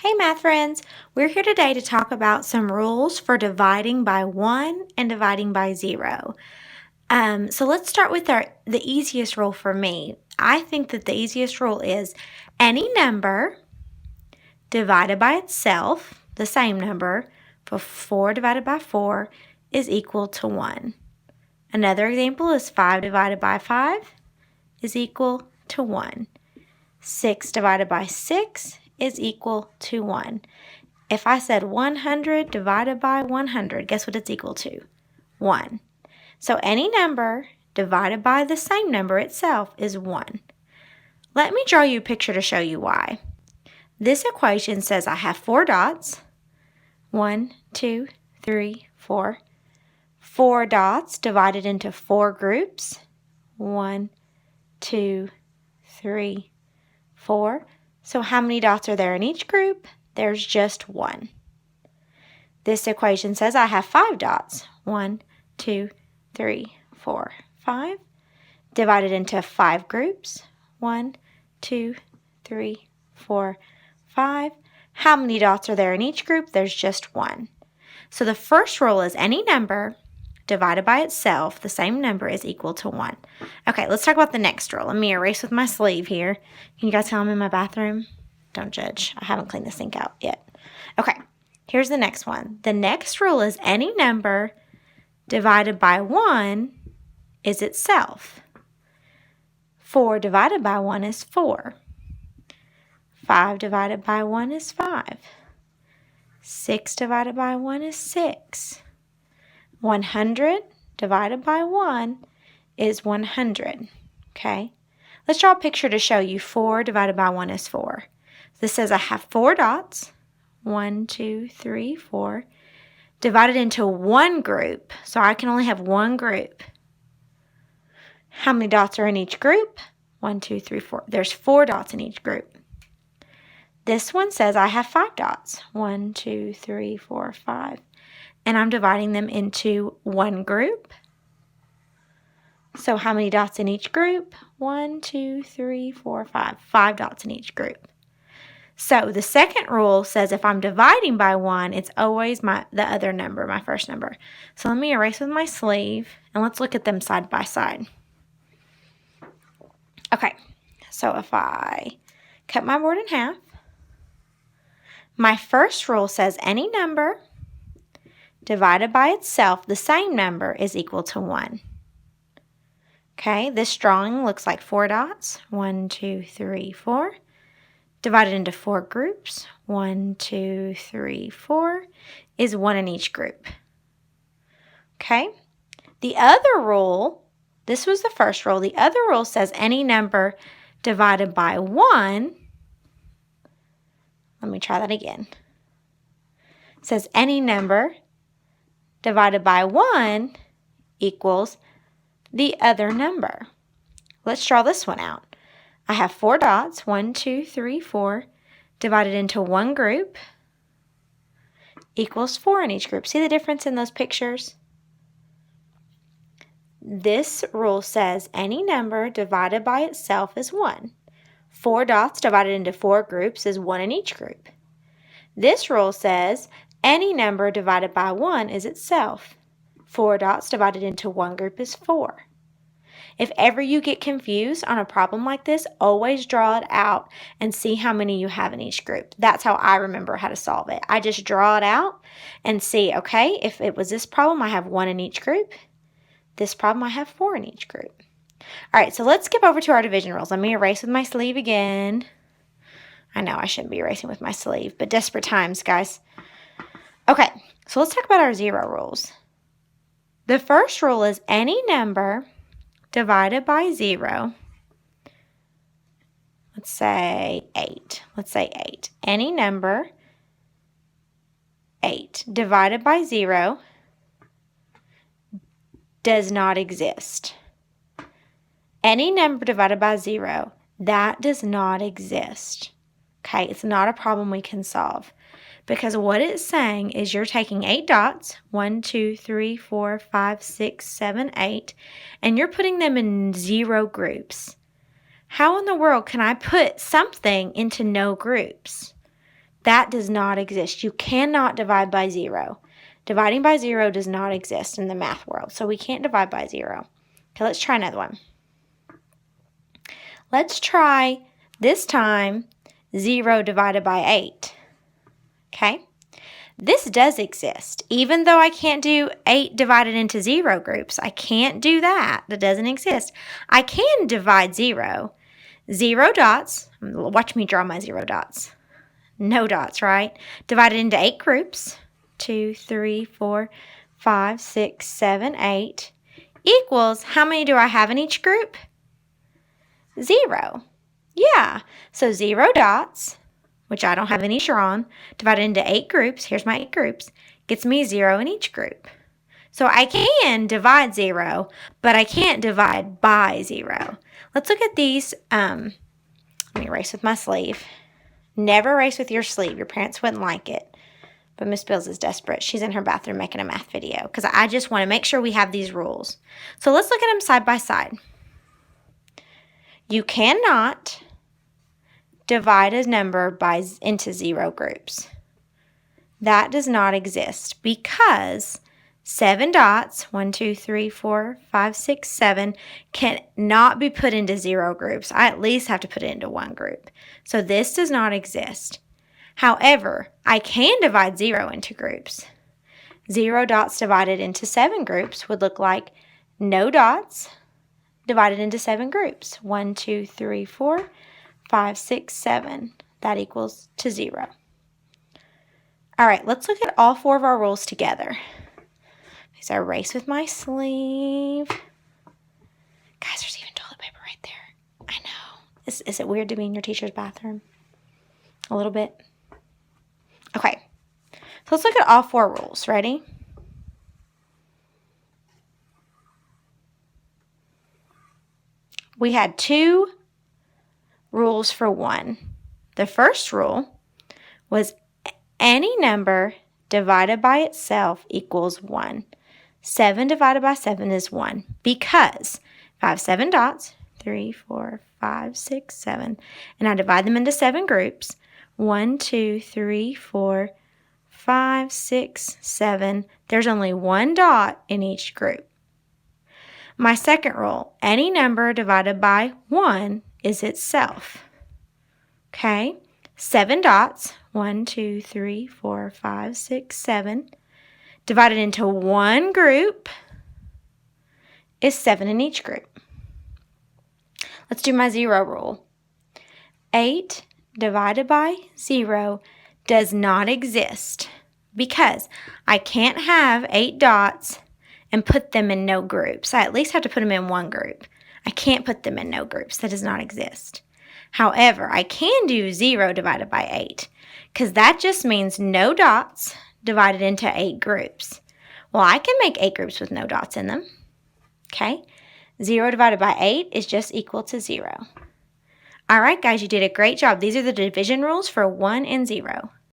Hey math friends, we're here today to talk about some rules for dividing by 1 and dividing by 0. So let's start with the easiest rule for me. I think that the easiest rule is any number divided by itself, the same number, for 4 divided by 4 is equal to 1. Another example is 5 divided by 5 is equal to 1. 6 divided by 6 is equal to 1. If I said 100 divided by 100, guess what it's equal to? 1. So any number divided by the same number itself is 1. Let me draw you a picture to show you why. This equation says I have 4 dots. 1, 2, 3, 4. 4 dots divided into 4 groups. 1, 2, 3, 4. So how many dots are there in each group? There's just 1. This equation says I have 5 dots. 1, 2, 3, 4, 5. Divided into 5 groups. 1, 2, 3, 4, 5. How many dots are there in each group? There's just 1. So the first rule is any number divided by itself, the same number, is equal to 1. Okay, let's talk about the next rule. Let me erase with my sleeve here. Can you guys tell I'm in my bathroom? Don't judge. I haven't cleaned the sink out yet. Okay, here's the next one. The next rule is any number divided by 1 is itself. 4 divided by 1 is 4. 5 divided by 1 is 5. 6 divided by 1 is 6. 100 divided by 1 is 100, okay? Let's draw a picture to show you 4 divided by 1 is 4. This says I have 4 dots, 1, 2, 3, 4, divided into one group, so I can only have one group. How many dots are in each group? 1, 2, 3, 4. There's 4 dots in each group. This one says I have 5 dots, 1, 2, 3, 4, 5. And I'm dividing them into one group. So how many dots in each group? 1, 2, 3, 4, 5. 5 dots in each group. So the second rule says if I'm dividing by 1, it's always the other number, my first number. So let me erase with my sleeve, and let's look at them side by side. Okay, so if I cut my board in half, my first rule says any number divided by itself, the same number, is equal to 1. Okay, this drawing looks like 4 dots. 1, 2, 3, 4. Divided into 4 groups. 1, 2, 3, 4 is 1 in each group. Okay, the other rule, this was the first rule. The other rule says any number divided by 1. Let me try that again. It says any number divided by 1 equals the other number. Let's draw this one out. I have 4 dots, 1, 2, 3, 4, divided into one group equals 4 in each group. See the difference in those pictures? This rule says any number divided by itself is 1. 4 dots divided into 4 groups is 1 in each group. This rule says any number divided by 1 is itself. 4 dots divided into one group is 4. If ever you get confused on a problem like this, always draw it out and see how many you have in each group. That's how I remember how to solve it. I just draw it out and see, okay, if it was this problem, I have 1 in each group. This problem, I have 4 in each group. All right, so let's skip over to our division rules. Let me erase with my sleeve again. I know I shouldn't be erasing with my sleeve, but desperate times, guys. Okay, so let's talk about our 0 rules. The first rule is any number divided by 0. Let's say 8. Let's say 8. Any number 8 divided by 0 does not exist. Any number divided by 0, that does not exist. Okay, it's not a problem we can solve. Because what it's saying is you're taking 8 dots, 1, 2, 3, 4, 5, 6, 7, 8, and you're putting them in 0 groups. How in the world can I put something into no groups? That does not exist. You cannot divide by 0. Dividing by 0 does not exist in the math world, so we can't divide by 0. Okay, let's try another one. Let's try, this time, 0 divided by 8. Okay? This does exist. Even though I can't do 8 divided into 0 groups, I can't do that. That doesn't exist. I can divide 0. 0 dots. Watch me draw my 0 dots. No dots, right? Divided into 8 groups. 2, 3, 4, 5, 6, 7, 8. Equals, how many do I have in each group? 0. Yeah. So 0 dots, which I don't have any drawn, divided into 8 groups, here's my 8 groups, gets me 0 in each group. So I can divide 0, but I can't divide by 0. Let's look at these. Let me erase with my sleeve. Never erase with your sleeve. Your parents wouldn't like it. But Miss Bills is desperate. She's in her bathroom making a math video because I just want to make sure we have these rules. So let's look at them side by side. You cannot divide a number into 0 groups. That does not exist because 7 dots, 1, 2, 3, 4, 5, 6, 7, cannot be put into 0 groups. I at least have to put it into 1 group. So this does not exist. However, I can divide 0 into groups. 0 dots divided into 7 groups would look like no dots divided into 7 groups. 1, 2, 3, 4, 5, 6, 7. That equals to 0. All right, let's look at all 4 of our rules together. So I erase with my sleeve. Guys, there's even toilet paper right there. I know. Is it weird to be in your teacher's bathroom? A little bit? Okay, so let's look at all 4 rules. Ready? We had 2 rules for 1. The first rule was any number divided by itself equals 1. 7 divided by 7 is 1 because if I have 7 dots, 3, 4, 5, 6, 7, and I divide them into 7 groups, 1, 2, 3, 4, 5, 6, 7. There's only 1 dot in each group. My second rule, any number divided by 1 is itself. Okay, 7 dots, 1, 2, 3, 4, 5, 6, 7, divided into 1 group is 7 in each group. Let's do my 0 rule. 8 divided by 0 does not exist because I can't have 8 dots and put them in no groups. I at least have to put them in 1 group. I can't put them in no groups. That does not exist. However, I can do 0 divided by 8 because that just means no dots divided into 8 groups. Well, I can make 8 groups with no dots in them. Okay? 0 divided by 8 is just equal to 0. All right, guys, you did a great job. These are the division rules for 1 and 0.